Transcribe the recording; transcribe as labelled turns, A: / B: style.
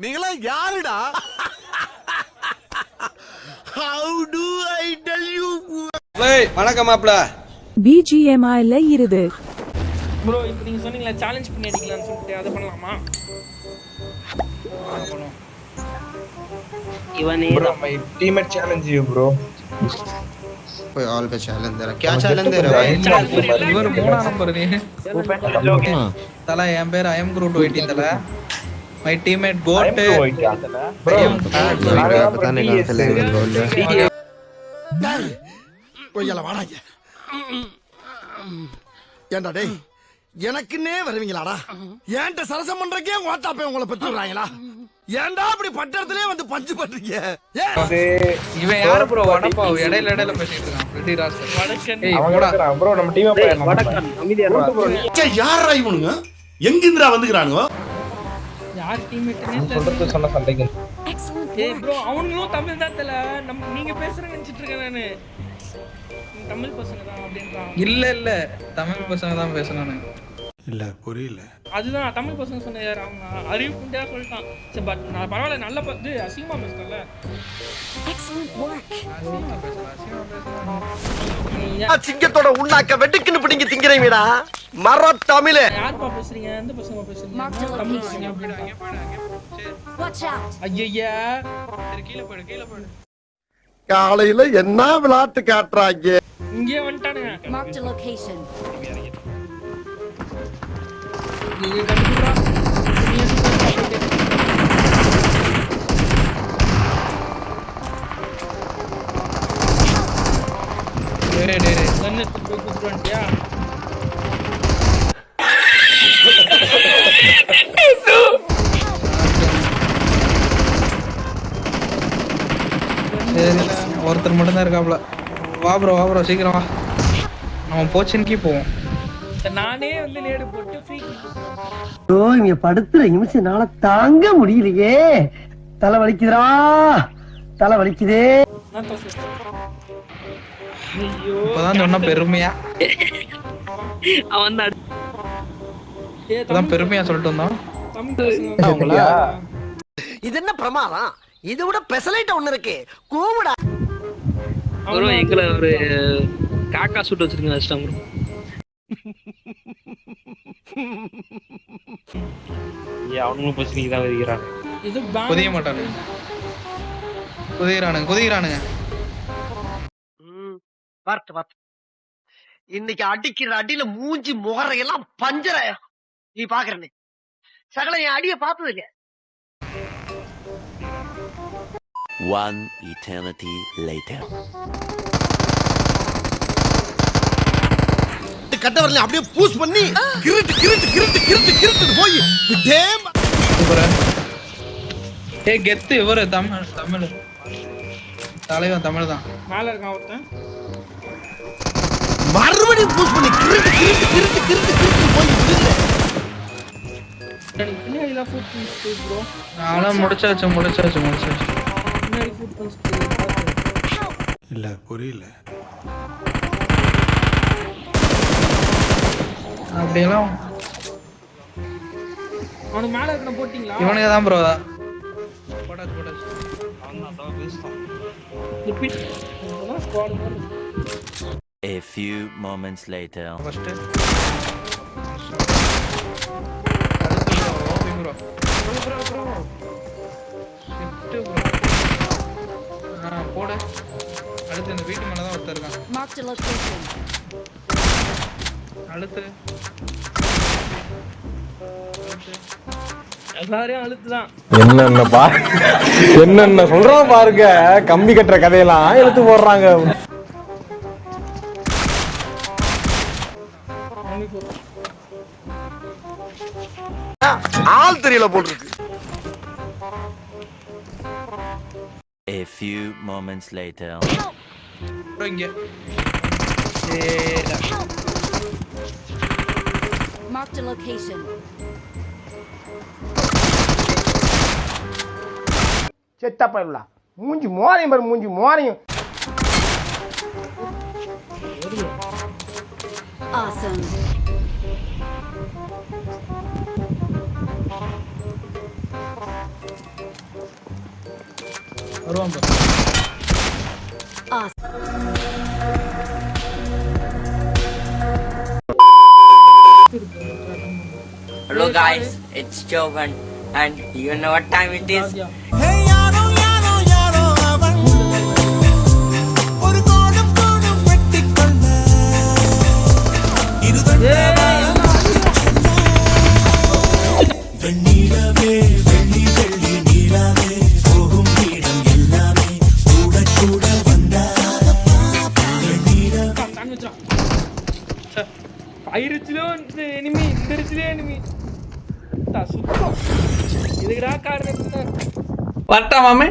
A: நீங்களா யாருடா? How do I tell you?
B: வணக்கம் மாப்ள.
C: BGMI ல இருது.
D: ப்ரோ இப்போ நீங்க சொன்னீங்களா சேலஞ்ச் பண்ணி அடிக்கலாம்னு சொல்லிட்டு அதை பண்ணலாமா?
E: Even
F: bro my teammate challenge you bro
B: कोई ऑल पे चैलेंज दे रहा क्या चैलेंज दे रहा है
G: इवर मोना नंबर नहीं तला एम पेर आई एम ग्रुप 20 तला my teammate goat
F: bro
B: पता नहीं कहां से लेंगे बोल रहे
A: கொய்யால வாடாங்க. ஏண்டா டேய் எனக்குன்னே வருவீங்களாடா? ஏன்ட்ட சரசம் பண்றக்கே ஓட்டாப்பே உங்களை பெற்றுறாங்களா? ஏன்டா அப்படி பட்டறதுலயே வந்து பஞ்சு பண்றீங்க?
G: இவன் யாரு ப்ரோ வடப்பாவ் இடையில பேசிட்டு இருக்கான் ரெடி ராஸ்
D: வடக்கன்
G: ஏய் போடா
F: bro நம்ம டீம் போயிரலாம்
E: वडक्कन அமைதியா இரு
A: யாரா இவனுங்க? எங்கிந்திரா வந்துக்கறானுங்க?
D: யார் டீம்மேட்னே
F: சொல்றது
D: தெரியல.
F: சொன்ன சண்டைக்கு
D: ஏய் ப்ரோ அவங்களும் தமிழ் தான் தெரியல. நீங்க பேசுறேன்னு நினைச்சிட்டு இருக்கேன் நானு. தமிழ் பசங்க தான் அப்படின்றான்.
G: இல்ல தமிழ் பசங்க தான் பேசணும்
A: இல்ல புரியல.
D: அதுதான் தமிழ் பசங்க சொன்ன யார் அவங்க அறிவு புண்டியா சொல்லிட்டான். சரி பட் நான் பரவாயில்ல நல்ல பார்த்து அசிங்கமா பேசுறல.
A: சிங்கத்தோட உண்ணாக்க வெட்டுக்குன்னு பிடிங்க திங்கறீங்கடா. மர தமிழே.
D: யார்ப்பா பேசுறீங்க? எந்த பசங்க பேசுறீங்க? தமிழ் பசங்க. ஐயய்யா
G: சரி கீழ போடு
A: காலையில என்ன விளையாட்டு காட்டுறாங்க?
D: இங்கே வந்துட்டானுங்க.
H: Marked a location.
D: இங்க கண்டுடா.
G: டேய்
D: கண்ணு போய் குத்துறான்டியா?
G: ஒருத்தர் மட்டும் தான் இருக்காப்ல. வா ப்ரோ சீக்கிரம் வா. அவன் போச்சின்கி போவோம்.
D: நானே வந்து நேடு போட்டு ஃப்ரீ
I: ஓ இங்க படுத்துற நிமிஷம்னால தாங்க முடியலையே. தலை வலிக்குதுடா, தலை வலிக்குதே.
D: நான் தோசை. ஐயோ
G: இப்பதான் சொன்ன பெருமையா
E: அவன் தான்
G: இப்பதான் பெருமையா சொல்லிட்டு வந்தோம்.
D: தமிழ் பசங்க
A: இது என்ன பிரமாதம்? இது விட பெசலைட் ஒண்ணு இருக்கு. கூவுடா.
E: ப்ரோ எங்களை ஒரு காக்கா சூட் வச்சிருக்கீங்க வச்சிட்டாங்க ப்ரோ. அவனுங்களும் பசங்க தான் வருகிறாங்க.
D: இது
G: புதிய மாட்டானுங்க குதிக்கிறானுங்க
I: பார்த்து இன்னைக்கு அடிக்கிற அடியில மூஞ்சி முகரையெல்லாம் பஞ்சர. நீ பாக்குறனே சகல என் அடிய பார்த்தது இல்ல.
J: One eternity later.
A: கட்டவரல அப்படியே பூஸ் பண்ணி கிரிட்டு போய் டேம்.
G: சூப்பரா. ஏய் கெத்து இவரு தமிழ் தலைவன் தமிழ் தான்.
D: மேல இருக்கான் ஒருத்தன்.
A: மறுபடியும் பூஸ் பண்ணி கிரிட்டு போய் விடுல.
D: பின்னாடிலாம் ஃபுட் பிரின்ஸ் ப்ரோ.
G: நானும் முடிச்சாச்சு.
D: பின்னாடி ஃபுட் பிரின்ஸ்
A: இல்ல புரியல.
G: அப்படியெல்லாம்
D: அவனுக்கு மேல இருக்கணும் போட்டிங்களா?
G: இவனுக்கு தான் ப்ரோ போடாது
D: ரிப்பீட். இதெல்லாம் ஸ்குவாட் மாதிரி.
J: A few moments later.
G: First போடு. அடுத்து இந்த வீட்டு மேலதான் ஒருத்தர் இருக்கான்.
H: Marked a location.
G: அடுத்து
D: எல்லாரையும் அழுத்துதான்.
F: என்னென்ன சொல்றான் பாருங்க. கம்பி கட்டுற கதையெல்லாம் எடுத்து போடுறாங்க.
A: ஆள் தெரியல போட்டுருக்கு.
J: A few moments later.
G: Bro இங்க
H: Marked a location.
I: செத்தா போயிடலாம். மூஞ்சி மோரையும் பாரு, மூஞ்சி மோரையும்.
H: Awesome.
G: வருவான் bro.
H: Awesome.
K: Hello guys, it's Jovan and you know what time it is?
D: ஆயிருச்சுலோ இந்த எனிமி இந்த இருச்சுலே எனிமி சுத்தம் இதுக்குடா காரணம்
G: வரட்டா மாமே